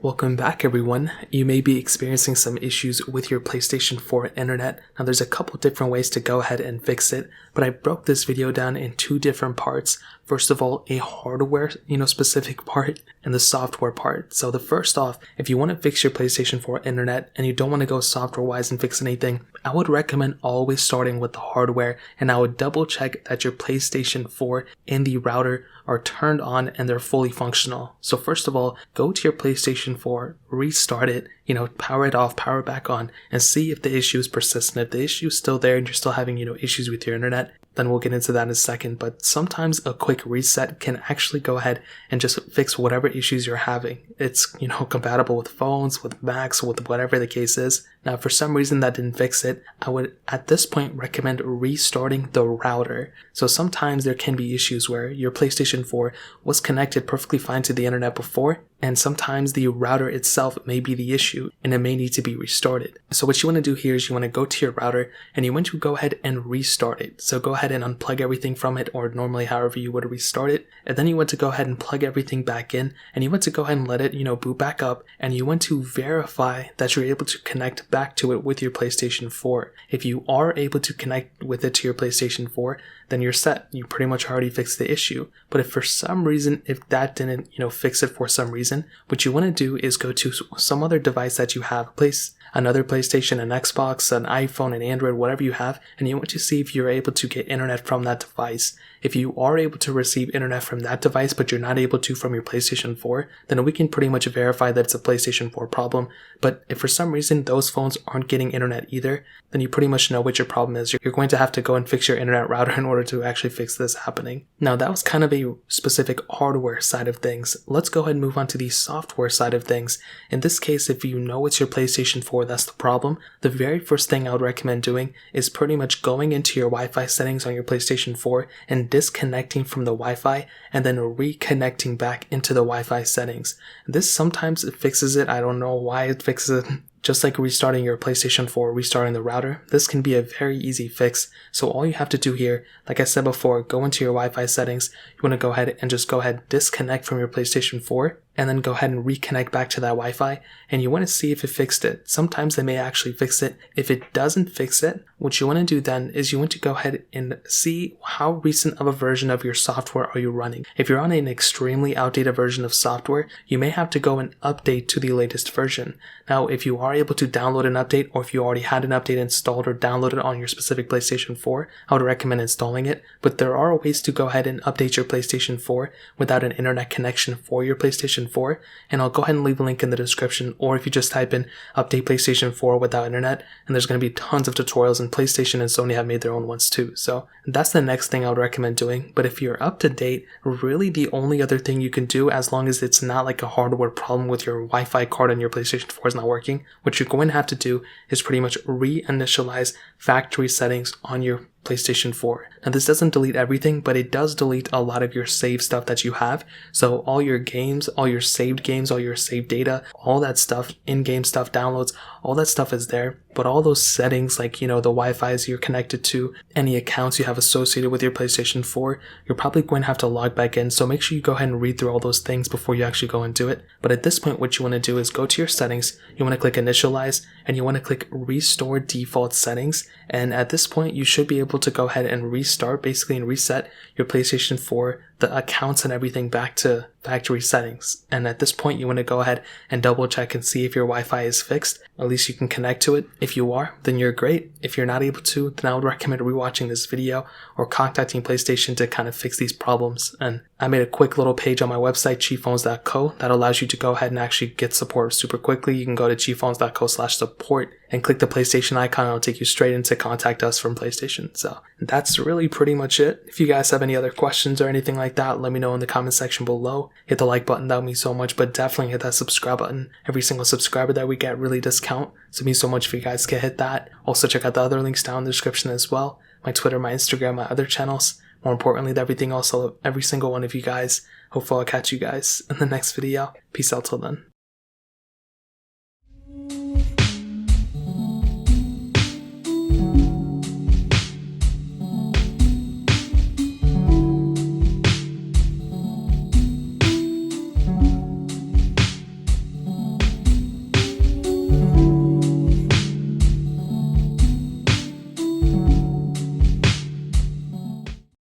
Welcome back everyone. You may be experiencing some issues with your PlayStation 4 internet. Now there's a couple different ways to go ahead and fix it, but I broke this video down in two different parts. First of all, a hardware, specific part and the software part. So the first off, if you want to fix your PlayStation 4 internet and you don't want to go software wise and fix anything, I would recommend always starting with the hardware, and I would double check that your PlayStation 4 and the router are turned on and they're fully functional. So first of all, go to your PlayStation 4, restart it, power it off, power it back on, and see if the issue is persistent. If the issue is still there and you're still having, issues with your internet, then we'll get into that in a second. But sometimes a quick reset can actually go ahead and just fix whatever issues you're having. It's, compatible with phones, with Macs, with whatever the case is. Now, if for some reason that didn't fix it, I would at this point recommend restarting the router. So sometimes there can be issues where your PlayStation 4 was connected perfectly fine to the internet before, and sometimes the router itself may be the issue and it may need to be restarted. So what you want to do here is you want to go to your router and you want to go ahead and restart it. So go ahead and unplug everything from it, or normally however you would restart it. And then you want to go ahead and plug everything back in, and you want to go ahead and let it, boot back up, and you want to verify that you're able to connect back to it with your PlayStation 4. If you are able to connect with it to your PlayStation 4, then you're set. You pretty much already fixed the issue. But if for some reason, if that didn't, fix it for some reason, what you want to do is go to some other device that you have, place another PlayStation, an Xbox, an iPhone, an Android, whatever you have, and you want to see if you're able to get internet from that device. If you are able to receive internet from that device, but you're not able to from your PlayStation 4, then we can pretty much verify that it's a PlayStation 4 problem. But if for some reason those phones aren't getting internet either, then you pretty much know what your problem is. You're going to have to go and fix your internet router in order to actually fix this happening. Now that was kind of a specific hardware side of things. Let's go ahead and move on to the software side of things. In this case, if you know it's your PlayStation 4 that's the problem, the very first thing I would recommend doing is pretty much going into your Wi-Fi settings on your PlayStation 4 and disconnecting from the Wi-Fi and then reconnecting back into the Wi-Fi settings. This sometimes it fixes it. I don't know why it fixes it. Just like restarting your PlayStation 4, restarting the router, this can be a very easy fix. So all you have to do here, like I said before, go into your Wi-Fi settings. You want to go ahead and just go ahead disconnect from your PlayStation 4 and then go ahead and reconnect back to that Wi-Fi, and you want to see if it fixed it. Sometimes they may actually fix it. If it doesn't fix it, what you want to do then is you want to go ahead and see how recent of a version of your software are you running. If you're on an extremely outdated version of software, you may have to go and update to the latest version. Now, if you are able to download an update, or if you already had an update installed or downloaded on your specific PlayStation 4, I would recommend installing it. But there are ways to go ahead and update your PlayStation 4 without an internet connection for your PlayStation 4, and I'll go ahead and leave a link in the description, or if you just type in update PlayStation 4 without internet, and there's going to be tons of tutorials, and PlayStation and Sony have made their own ones too. So that's the next thing I would recommend doing. But if you're up to date, really the only other thing you can do, as long as it's not like a hardware problem with your Wi-Fi card on your PlayStation 4 is not working, what you're going to have to do is pretty much reinitialize factory settings on your PlayStation 4. Now this doesn't delete everything, but it does delete a lot of your saved stuff that you have. So all your games, all your saved games, all your saved data, all that stuff, in-game stuff, downloads, all that stuff is there. But all those settings, like, the Wi-Fi's you're connected to, any accounts you have associated with your PlayStation 4, you're probably going to have to log back in. So make sure you go ahead and read through all those things before you actually go and do it. But at this point, what you want to do is go to your settings, you want to click initialize, and you want to click restore default settings. And at this point, you should be able to go ahead and restart, basically, and reset your PlayStation 4, the accounts and everything back to factory settings. And at this point, you want to go ahead and double check and see if your Wi-Fi is fixed. At least you can connect to it. If you are, then you're great. If you're not able to, then I would recommend rewatching this video or contacting PlayStation to kind of fix these problems. And I made a quick little page on my website, cheapphones.co, that allows you to go ahead and actually get support super quickly. You can go to cheapphones.co/support and click the PlayStation icon. It'll take you straight into contact us from PlayStation. So that's really pretty much it. If you guys have any other questions or anything like that, let me know in the comment section below. Hit the like button, that would mean so much, but definitely hit that subscribe button. Every single subscriber that we get really does count, so it means so much if you guys can hit that. Also check out the other links down in the description as well. My Twitter, my Instagram, my other channels. More importantly, everything else, every single one of you guys. Hopefully I'll catch you guys in the next video. Peace out till then.